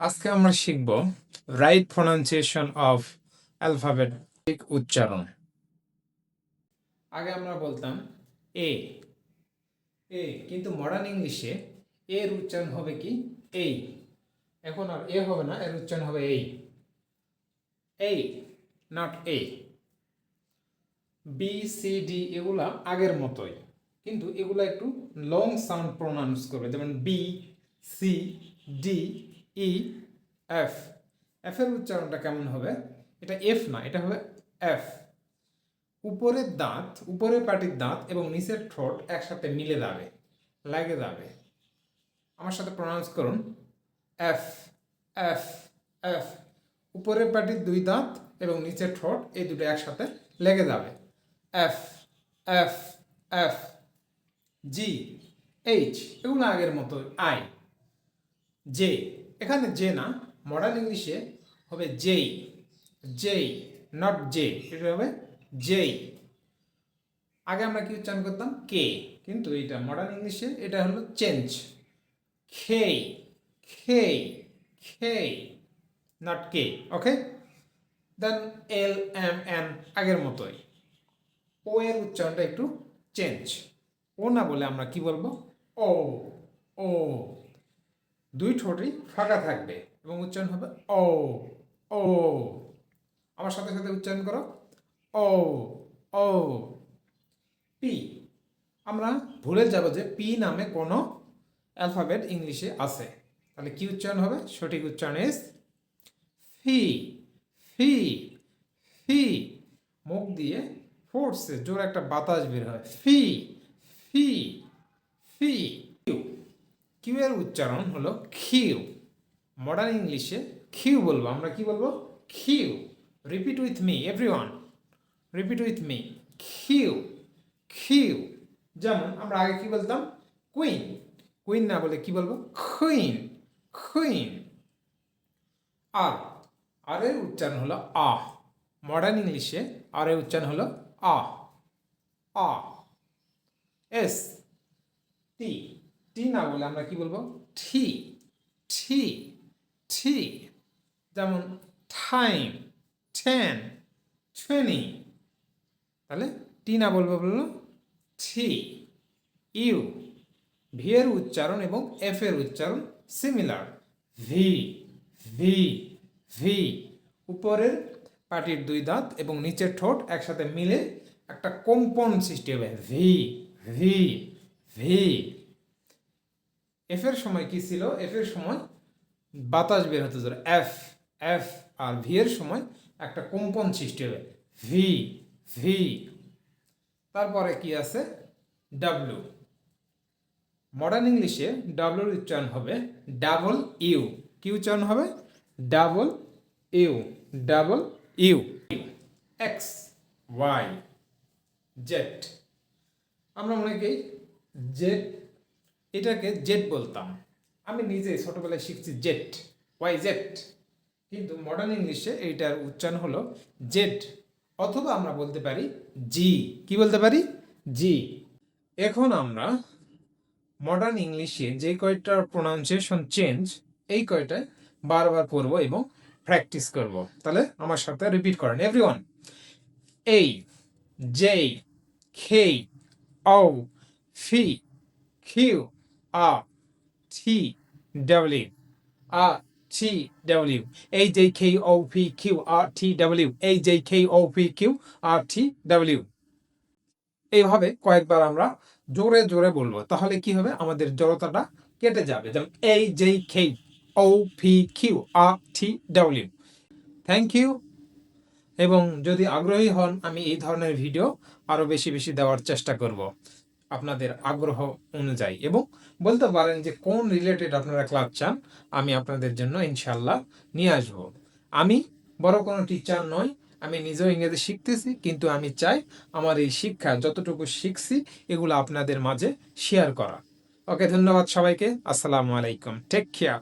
আজকে আমরা শিখব রাইট প্রনাউন্সিয়েশন অফ অ্যালফাবেট, ঠিক উচ্চারণ। আগে আমরা বলতাম এ এ, কিন্তু মডার্ন ইংলিশে এর উচ্চারণ হবে কি এই। এখন আর এ হবে না, এর উচ্চারণ হবে এই, not A. B C D এগুলা আগের মতোই, কিন্তু এগুলা একটু লং সাউন্ড প্রোনাউন্স করবে, যেমন B C D E F. F এর উচ্চারণটা কেমন হবে? এটা এফ না, এটা হবে এফ। উপরের দাঁত, উপরের পাটির দাঁত এবং নিচের ঠোঁট একসাথে মিলে যাবে, লাগে যাবে। আমার সাথে প্রনাউন্স করুন, এফ এফ এফ। উপরের পাটির দুই দাঁত এবং নিচের ঠোঁট এই দুটো একসাথে লেগে যাবে, F F F. G H এগুলো আগের মতো, আই জে। এখানে জে না, মডার্ন ইংলিশে হবে জেই, জেই নট জে, এটা হবে জেই। আগে আমরা কি উচ্চারণ করতাম কে, কিন্তু এটা মডার্ন ইংলিশে এটা হলো চেঞ্জ, খেই খেই খেই, not K. Okay, then L M N আগের মতোই। ও এর উচ্চারণটা একটু চেঞ্জ, ও না বলে আমরা কি বলবো ও ও। দুই ঠোঁটই ফাঁকা থাকবে এবং উচ্চারণ হবে ও ও। আমার সাথে সাথে উচ্চারণ করো, ও ও। পি, আমরা ভুলে যাব যে পি নামে কোনো অ্যালফাবেট ইংলিশে আছে। তাহলে কি উচ্চারণ হবে? সঠিক উচ্চারণ ইজ ফি ফি ফি। মুখ দিয়ে ফোর্সে জোর একটা বাতাস বের হয়, ফি ফি ফি। কিউ, কিউ এর উচ্চারণ হলো খিউ। মডার্ন ইংলিশে খিউ বলবো, আমরা কি বলবো? Q. Repeat with me everyone, repeat with me, Q Q. যেমন আমরা আগে কি বলতাম কুইন, কুইন না বলে কি বলবো? খুইন খুইন। আর আর এর উচ্চারণ হলো আ। মডার্ন ইংলিশে আর এর উচ্চারণ হলো আ আ। এস, টি, টি না বলে আমরা কি বলবো? ঠি ঠি ঠি। যেমন টাইম, টেন, 20। তাহলে টি না বলবো, বললো ঠি। ইউ, ভি এর উচ্চারণ এবং এফ এর উচ্চারণ সিমিলার, ভি ভি ভি। উপরের পাটির দুই দাঁত এবং নিচের ঠোঁট একসাথে মিলে একটা কম্পন সৃষ্টি হবে, ভি ভি ভি। এফ এর সময় কি ছিল? এফ এর সময় বাতাস বের হতে ধরে, এফ এফ। আর ভি এর সময় একটা কম্পন সৃষ্টি হবে, ভি ভি। তারপরে কি আছে? ডাব্লু। মডার্ন ইংলিশে ডাব্লুর উচ্চারণ হবে ডাবল ইউ। কি উচ্চারণ হবে? Double U, double U. X Y Z, আমরা অনেকেই জেড এটাকে জেড বলতাম। আমি নিজে ছোটবেলায় শিখছি জেড, ওয়াই জেড, কিন্তু মডার্ন ইংলিশে এইটার উচ্চারণ হলো জেড, অথবা আমরা বলতে পারি জি। কি বলতে পারি? জি। এখন আমরা মডার্ন ইংলিশে যে কয়টার প্রোনাউন্সিয়েশন চেঞ্জ, এই কয়টায় বারবার পড়ব এবং প্র্যাকটিস করব। তাহলে আমার সাথে রিপিট করেন everyone. I, J, K, O, P, Q, R, T, W, R, T, W, I J K O P Q R T W, I J K O P Q R T W. এইভাবে কয়েকবার আমরা জোরে জোরে বলবো, তাহলে কি হবে? আমাদের জড়তাটা কেটে যাবে। যেমন এই J K O P Q R T W. Thank you. এবং যদি আগ্রহী হন, আমি এই ধরনের ভিডিও আরও বেশি বেশি দেওয়ার চেষ্টা করব আপনাদের আগ্রহ অনুযায়ী। এবং বলতে পারেন যে কোন রিলেটেড আপনারা ক্লাস চান, আমি আপনাদের জন্য ইনশাল্লাহ নিয়ে আসব। আমি বড় কোনো টিচার নই, আমি নিজেও ইংরেজি শিখতেছি, কিন্তু আমি চাই আমার এই শিক্ষা যতটুকু শিখছি এগুলো আপনাদের মাঝে শেয়ার করা। ওকে, ধন্যবাদ সবাইকে। আসসালামু আলাইকুম, টেক কেয়ার।